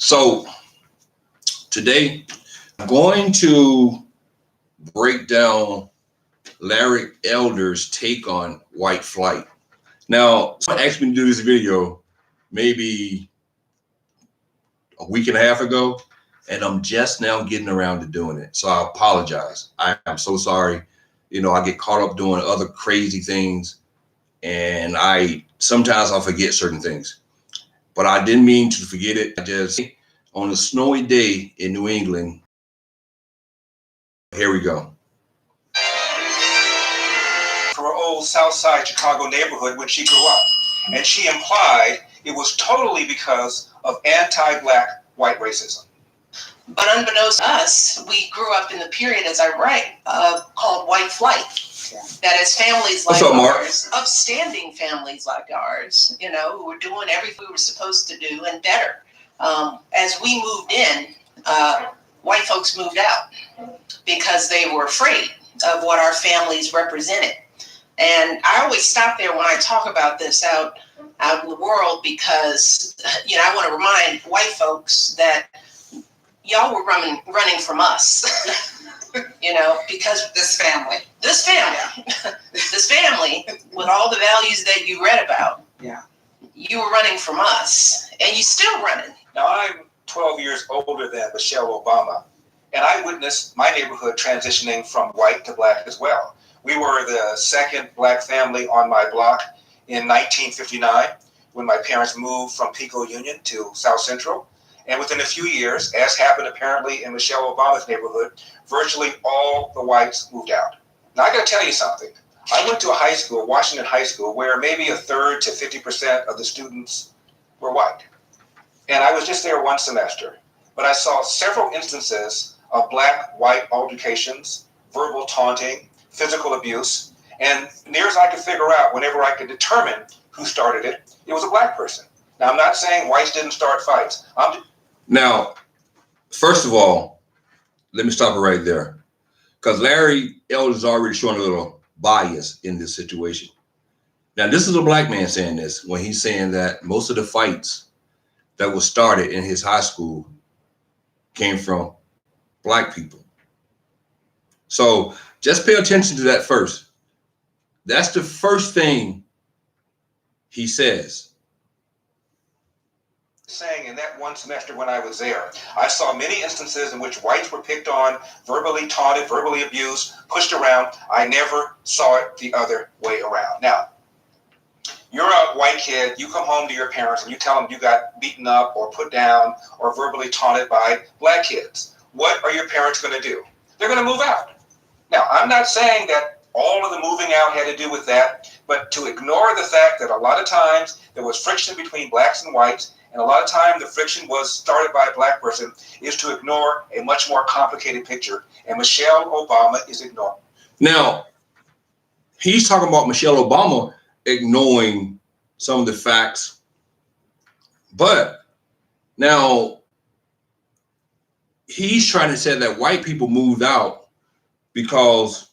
So today I'm going to break down Larry Elder's take on white flight. Now, someone asked me to do this video maybe a week and a half ago, and I'm just now getting around to doing it. So I apologize. I am so sorry. I get caught up doing other crazy things, and I sometimes I'll forget certain things. But I didn't mean to forget it. I just on a snowy day in New England. Here we go. From her old South Side Chicago neighborhood when she grew up. And she implied it was totally because of anti-black white racism. But unbeknownst to us, we grew up in the period, as I write, called white flight. Yeah. That is families like ours, upstanding families like ours, who were doing everything we were supposed to do and better. As we moved in, white folks moved out because they were afraid of what our families represented. And I always stop there when I talk about this out in the world because, I want to remind white folks that y'all were running from us, because this family, with all the values that you read about, you were running from us, and you still running. Now, I'm 12 years older than Michelle Obama, and I witnessed my neighborhood transitioning from white to black as well. We were the second black family on my block in 1959 when my parents moved from Pico Union to South Central. And within a few years, as happened apparently in Michelle Obama's neighborhood, virtually all the whites moved out. Now, I got to tell you something. I went to a high school, Washington High School, where maybe a third to 50% of the students were white. And I was just there one semester. But I saw several instances of black-white altercations, verbal taunting, physical abuse. And near as I could figure out, whenever I could determine who started it, it was a black person. Now, I'm not saying whites didn't start fights. Now, first of all, let me stop it right there, because Larry Elder is already showing a little bias in this situation. Now, this is a black man saying this when he's saying that most of the fights that were started in his high school came from black people. So just pay attention to that first. That's the first thing he says. Saying in that one semester when I was there, I saw many instances in which whites were picked on, verbally taunted, verbally abused, pushed around. I never saw it the other way around. Now, you're a white kid, you come home to your parents and you tell them you got beaten up or put down or verbally taunted by black kids. What are your parents going to do? They're going to move out. Now, I'm not saying that all of the moving out had to do with that, but to ignore the fact that a lot of times there was friction between blacks and whites, and a lot of time the friction was started by a black person, is to ignore a much more complicated picture. And Michelle Obama is ignoring. Now, he's talking about Michelle Obama ignoring some of the facts. But now he's trying to say that white people moved out because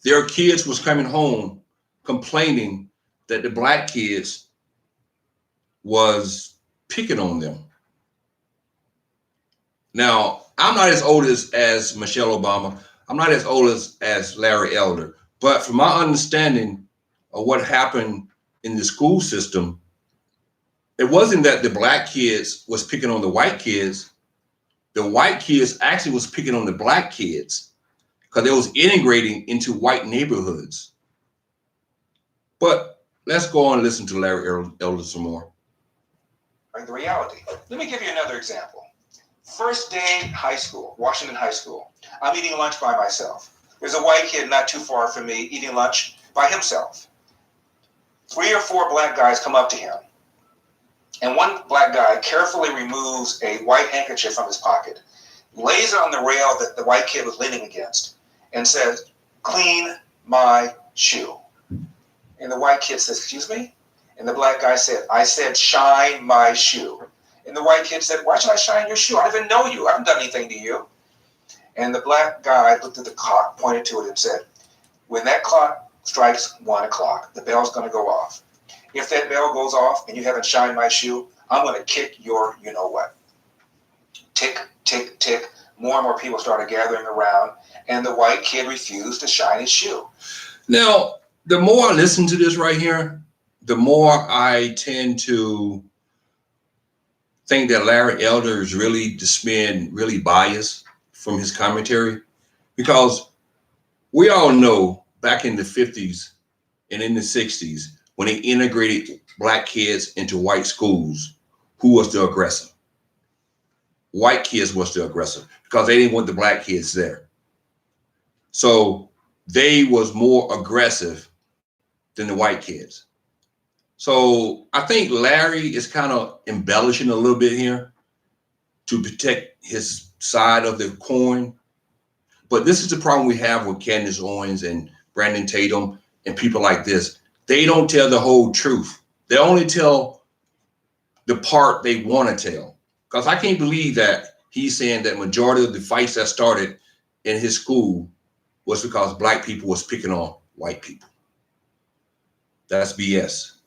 their kids was coming home complaining that the black kids was picking on them. Now, I'm not as old as Michelle Obama. I'm not as old as Larry Elder. But from my understanding of what happened in the school system, it wasn't that the black kids was picking on the white kids. The white kids actually was picking on the black kids because they was integrating into white neighborhoods. But let's go on and listen to Larry Elder some more. The reality. Let me give you another example. First day high school, Washington High School. I'm eating lunch by myself. There's a white kid not too far from me eating lunch by himself. 3 or 4 black guys come up to him. And one black guy carefully removes a white handkerchief from his pocket, lays it on the rail that the white kid was leaning against, and says, "Clean my shoe." And the white kid says, "Excuse me?" And the black guy said, "I said, shine my shoe." And the white kid said, "Why should I shine your shoe? I don't even know you. I haven't done anything to you." And the black guy looked at the clock, pointed to it, and said, "When that clock strikes 1 o'clock. The bell's going to go off. If that bell goes off and you haven't shined my shoe, I'm going to kick your you know what. Tick, tick, tick. More and more people started gathering around, and the white kid refused to shine his shoe. Now, the more I listen to this right here, the more I tend to think that Larry Elder is really just being really biased from his commentary, because we all know back in the 50s and in the 60s, when they integrated black kids into white schools, who was the aggressor? White kids was the aggressor because they didn't want the black kids there. So they was more aggressive than the white kids. So I think Larry is kind of embellishing a little bit here to protect his side of the coin. But this is the problem we have with Candace Owens and Brandon Tatum and people like this. They don't tell the whole truth. They only tell the part they want to tell. Because I can't believe that he's saying that majority of the fights that started in his school was because black people was picking on white people. That's BS.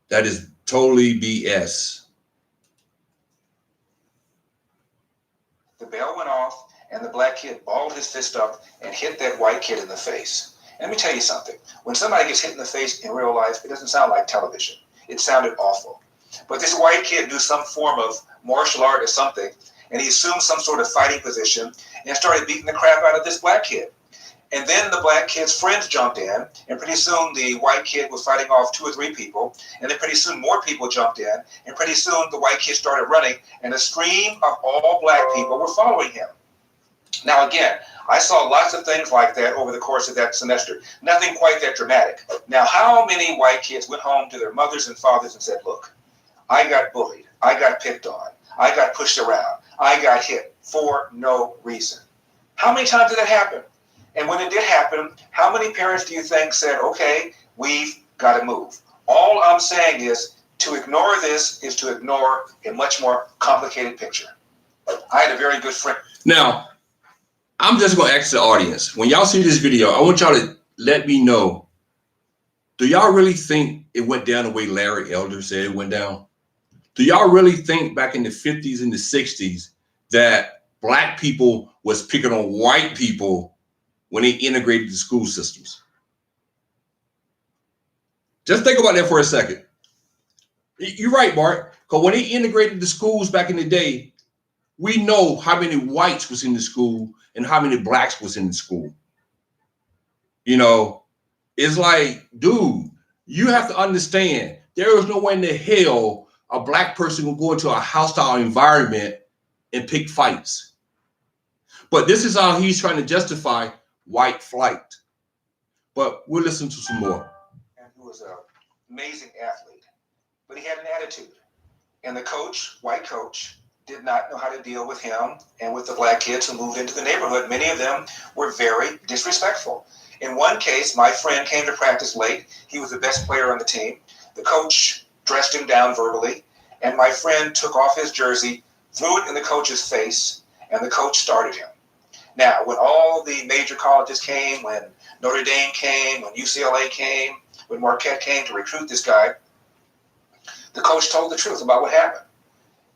That is totally BS. The bell went off, and the black kid balled his fist up and hit that white kid in the face. And let me tell you something. When somebody gets hit in the face in real life, it doesn't sound like television. It sounded awful. But this white kid knew some form of martial art or something, and he assumed some sort of fighting position and started beating the crap out of this black kid. And then the black kid's friends jumped in, and pretty soon the white kid was fighting off 2 or 3 people, and then pretty soon more people jumped in, and pretty soon the white kid started running, and a stream of all black people were following him. Now again, I saw lots of things like that over the course of that semester. Nothing quite that dramatic. Now, how many white kids went home to their mothers and fathers and said, look, I got bullied, I got picked on, I got pushed around, I got hit for no reason? How many times did that happen? And when it did happen, how many parents do you think said, okay, we've got to move? All I'm saying is to ignore this is to ignore a much more complicated picture. I had a very good friend. Now, I'm just going to ask the audience, when y'all see this video, I want y'all to let me know, do y'all really think it went down the way Larry Elder said it went down? Do y'all really think back in the 50s and the 60s that black people was picking on white people when they integrated the school systems? Just think about that for a second. You're right, Mark, because when they integrated the schools back in the day, we know how many whites was in the school and how many blacks was in the school. You know, it's like, dude, you have to understand, there is no way in the hell a black person will go into a hostile environment and pick fights. But this is how he's trying to justify white flight. But we'll listen to some more. And who was an amazing athlete, but he had an attitude. And the coach, white coach, did not know how to deal with him and with the black kids who moved into the neighborhood. Many of them were very disrespectful. In one case, my friend came to practice late. He was the best player on the team. The coach dressed him down verbally, and my friend took off his jersey, threw it in the coach's face, and the coach started him. Now, when all the major colleges came, when Notre Dame came, when UCLA came, when Marquette came to recruit this guy, the coach told the truth about what happened.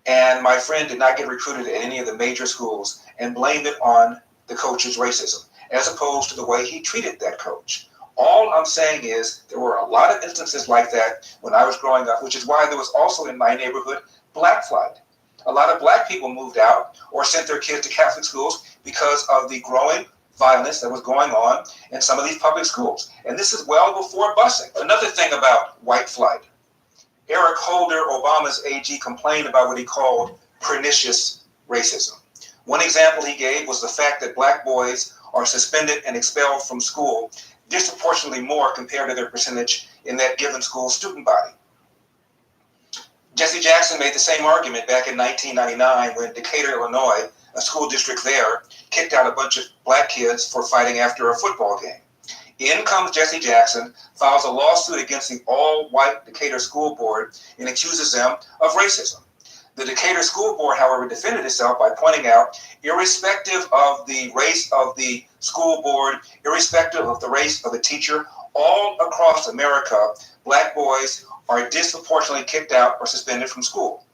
And my friend did not get recruited at any of the major schools and blamed it on the coach's racism, as opposed to the way he treated that coach. All I'm saying is there were a lot of instances like that when I was growing up, which is why there was also in my neighborhood black flight. A lot of black people moved out or sent their kids to Catholic schools because of the growing violence that was going on in some of these public schools. And this is well before busing. Another thing about white flight. Eric Holder, Obama's AG, complained about what he called pernicious racism. One example he gave was the fact that black boys are suspended and expelled from school disproportionately more compared to their percentage in that given school student body. Jesse Jackson made the same argument back in 1999 when Decatur, Illinois, a school district there, kicked out a bunch of black kids for fighting after a football game. In comes Jesse Jackson, files a lawsuit against the all-white Decatur school board and accuses them of racism. The Decatur School Board, however, defended itself by pointing out, irrespective of the race of the school board, irrespective of the race of the teacher, all across America, black boys are disproportionately kicked out or suspended from school.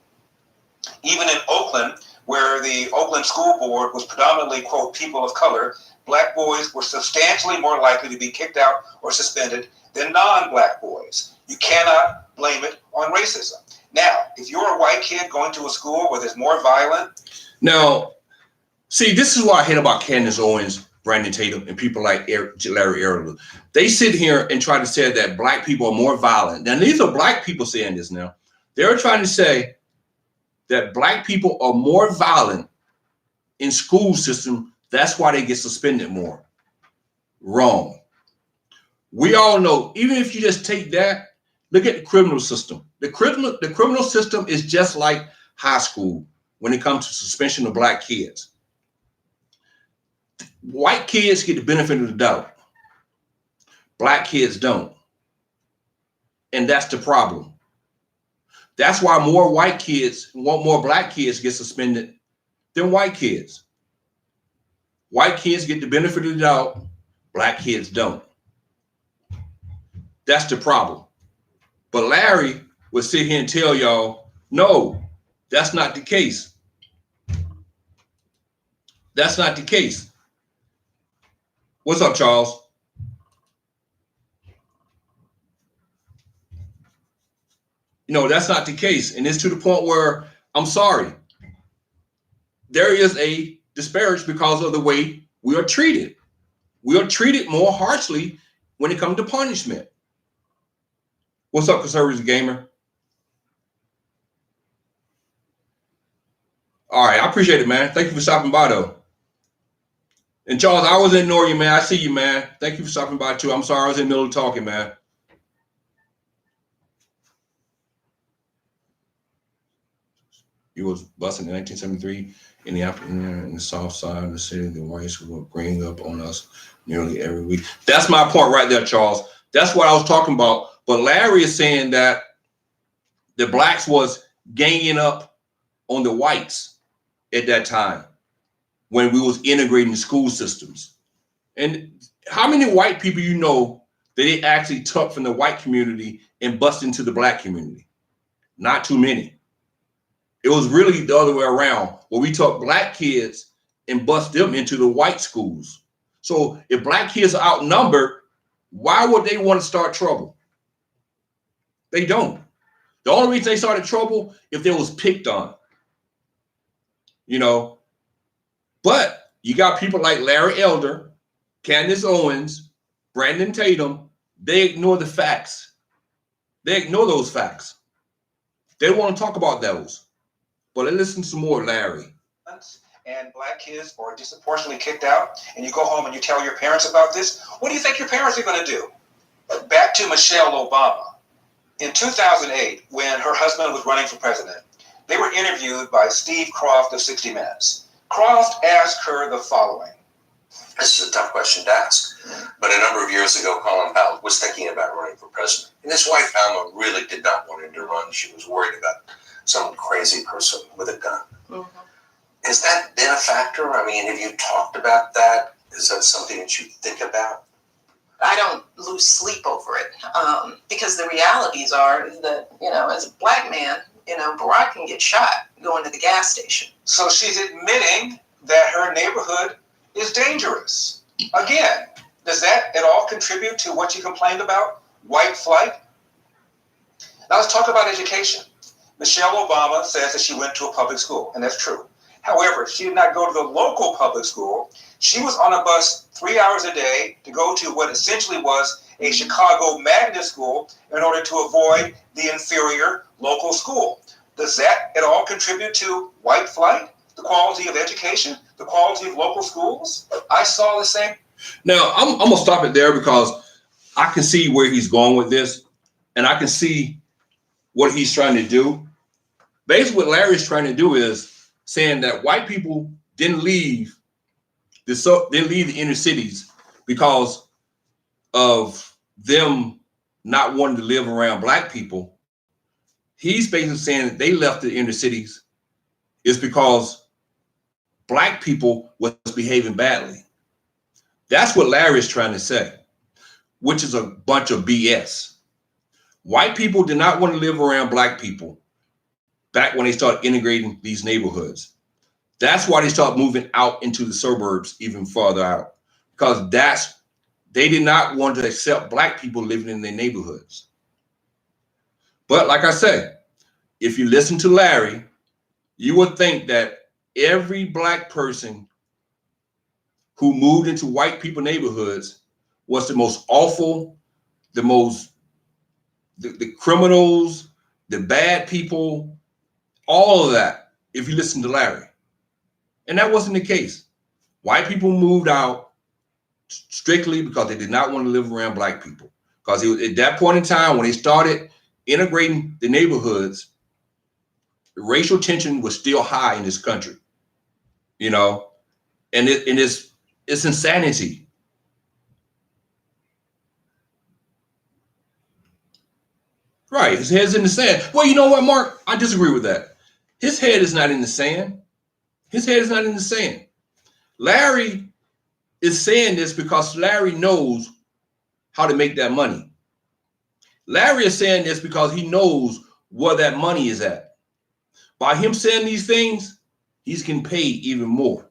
Even in Oakland, where the Oakland School Board was predominantly, quote, people of color, black boys were substantially more likely to be kicked out or suspended than non-black boys. You cannot blame it on racism. Now, if you're a white kid going to a school where there's more violent. Now, see, this is what I hate about Candace Owens, Brandon Tatum, and people like Larry Elder. They sit here and try to say that black people are more violent. Now, these are black people saying this now. They're trying to say that black people are more violent in school system. That's why they get suspended more. Wrong. We all know, even if you just take that, look at the criminal system. The criminal system is just like high school when it comes to suspension of black kids. White kids get the benefit of the doubt. Black kids don't. And that's the problem. That's why more black kids get suspended than white kids. White kids get the benefit of the doubt. Black kids don't. That's the problem. But Larry would sit here and tell y'all, no, that's not the case. That's not the case. What's up, Charles? No, that's not the case. And it's to the point where, I'm sorry, there is a disparage because of the way we are treated. We are treated more harshly when it comes to punishment. What's up, Conservative Gamer? All right, I appreciate it, man. Thank you for stopping by, though. And Charles, I wasn't ignoring you, man. I see you, man. Thank you for stopping by, too. I'm sorry I was in the middle of talking, man. You was busing in 1973 in the south side of the city. The whites would bring up on us nearly every week. That's my point right there, Charles. That's what I was talking about. But Larry is saying that the blacks was ganging up on the whites at that time when we was integrating the school systems. And how many white people you know that they actually took from the white community and bust into the black community? Not too many. It was really the other way around, where we took black kids and bust them into the white schools. So if black kids are outnumbered, why would they want to start trouble? They don't. The only reason they started trouble if they was picked on, you know. But you got people like Larry Elder, Candace Owens, Brandon Tatum. They ignore the facts. They ignore those facts. They want to talk about those. But let's listen to more Larry. And black kids are disproportionately kicked out, and you go home and you tell your parents about this, what do you think your parents are going to do? Back to Michelle Obama. In 2008, when her husband was running for president, they were interviewed by Steve Kroft of 60 Minutes. Kroft asked her the following. This is a tough question to ask, but a number of years ago, Colin Powell was thinking about running for president. And his wife, Alma, really did not want him to run. She was worried about some crazy person with a gun. Mm-hmm. Has that been a factor? I mean, have you talked about that? Is that something that you think about? I don't lose sleep over it because the realities are that, you know, as a black man, you know, Barack can get shot going to the gas station. So she's admitting that her neighborhood is dangerous. Again, does that at all contribute to what you complained about? White flight? Now let's talk about education. Michelle Obama says that she went to a public school, and that's true. However, she did not go to the local public school. She was on a bus 3 hours a day to go to what essentially was a Chicago magnet school in order to avoid the inferior local school. Does that at all contribute to white flight, the quality of education, the quality of local schools? I saw the same. Now, I'm going to stop it there because I can see where he's going with this, and I can see what he's trying to do. Basically, what Larry's trying to do is saying that white people didn't leave the inner cities because of them not wanting to live around black people. He's basically saying that they left the inner cities is because black people was behaving badly. That's what Larry is trying to say, which is a bunch of BS. White people did not want to live around black people back when they started integrating these neighborhoods. That's why they started moving out into the suburbs even farther out, because they did not want to accept black people living in their neighborhoods. But like I said, if you listen to Larry, you would think that every black person who moved into white people neighborhoods was the most awful, the criminals, the bad people, all of that, if you listen to Larry. And that wasn't the case. White people moved out strictly because they did not want to live around black people. Because at that point in time, when they started integrating the neighborhoods, the racial tension was still high in this country, you know, and it's insanity. Right, his head's in the sand. Well, you know what, Mark? I disagree with that. His head is not in the sand. His head is not in the sand. Larry is saying this because Larry knows how to make that money. Larry is saying this because he knows where that money is at. By him saying these things, he's getting paid even more.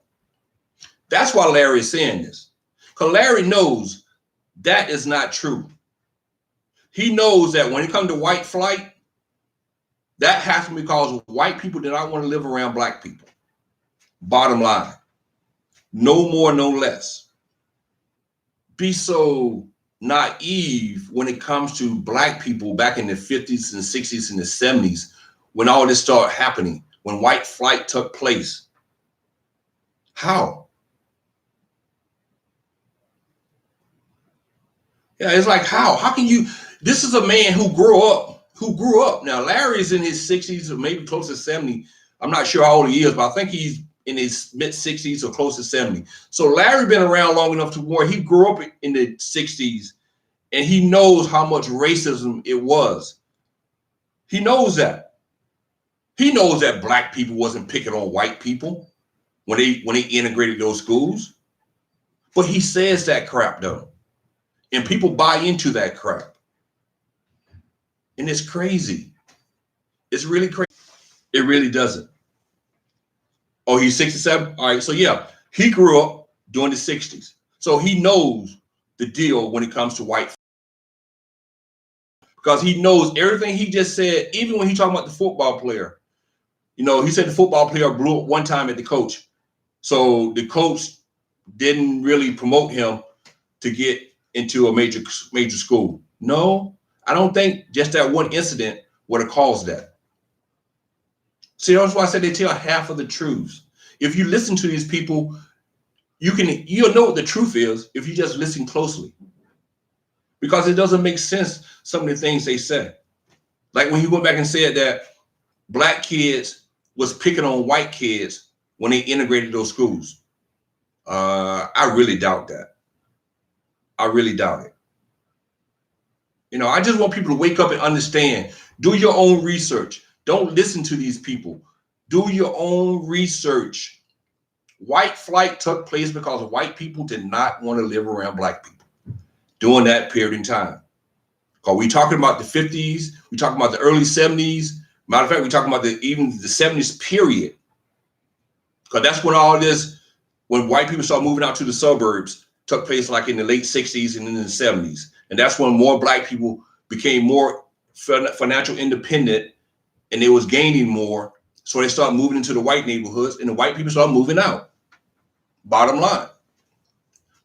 That's why Larry is saying this. Because Larry knows that is not true. He knows that when it comes to white flight, that happens because white people did not want to live around black people. Bottom line, no more, no less. Be so naive when it comes to black people back in the 50s and 60s and the 70s, when all this started happening, when white flight took place. How? Yeah, it's like, how? How can you? This is a man who grew up. Now, Larry's in his 60s or maybe close to 70. I'm not sure how old he is, but I think he's in his mid 60s or close to 70. So Larry been around long enough to where he grew up in the 60s and he knows how much racism it was. He knows that. He knows that black people wasn't picking on white people when they integrated those schools. But he says that crap though. And people buy into that crap. And it's crazy. It's really crazy. It really doesn't. Oh, he's 67? All right, so yeah, he grew up during the 60s. So he knows the deal when it comes to white. Because he knows everything he just said, even when he talking about the football player. You know, he said the football player blew up one time at the coach. So the coach didn't really promote him to get into a major school. No, I don't think just that one incident would have caused that. See, that's why I said they tell half of the truths. If you listen to these people, you'll know what the truth is if you just listen closely. Because it doesn't make sense, some of the things they say. Like when he went back and said that black kids was picking on white kids when they integrated those schools. I really doubt that. I really doubt it. You know, I just want people to wake up and understand. Do your own research. Don't listen to these people. Do your own research. White flight took place because white people did not want to live around black people during that period in time. Because we talking about the 50s, we talking about the early 70s. Matter of fact, we talking about even the 70s period. Because that's when all this, when white people started moving out to the suburbs, took place like in the late 60s and in the 70s. And that's when more black people became more financial independent and they was gaining more. So they started moving into the white neighborhoods and the white people started moving out. Bottom line.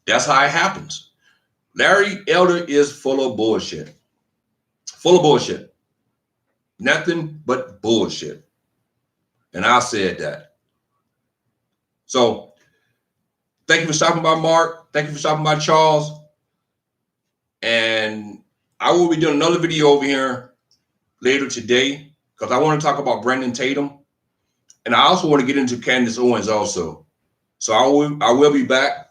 That's how it happens. Larry Elder is full of bullshit. Full of bullshit. Nothing but bullshit. And I said that. So thank you for stopping by, Mark. Thank you for stopping by, Charles. And I will be doing another video over here later today because I want to talk about Brandon Tatum. And I also want to get into Candace Owens also. So I will be back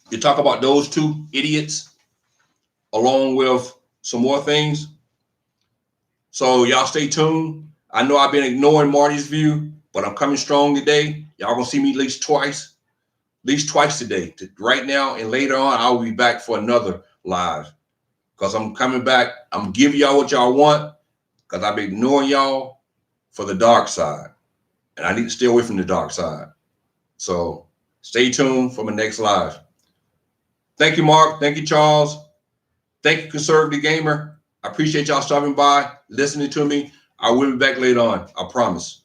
to talk about those two idiots along with some more things. So y'all stay tuned. I know I've been ignoring Marty's view, but I'm coming strong today. Y'all gonna see me at least twice today. Right now and later on, I will be back for another live because I'm coming back. I'm giving y'all what y'all want because I've been ignoring y'all for the dark side, and I need to stay away from the dark side. So stay tuned for my next live. Thank you, Mark. Thank you, Charles. Thank you, Conservative Gamer. I appreciate y'all stopping by, listening to me. I will be back later on. I promise.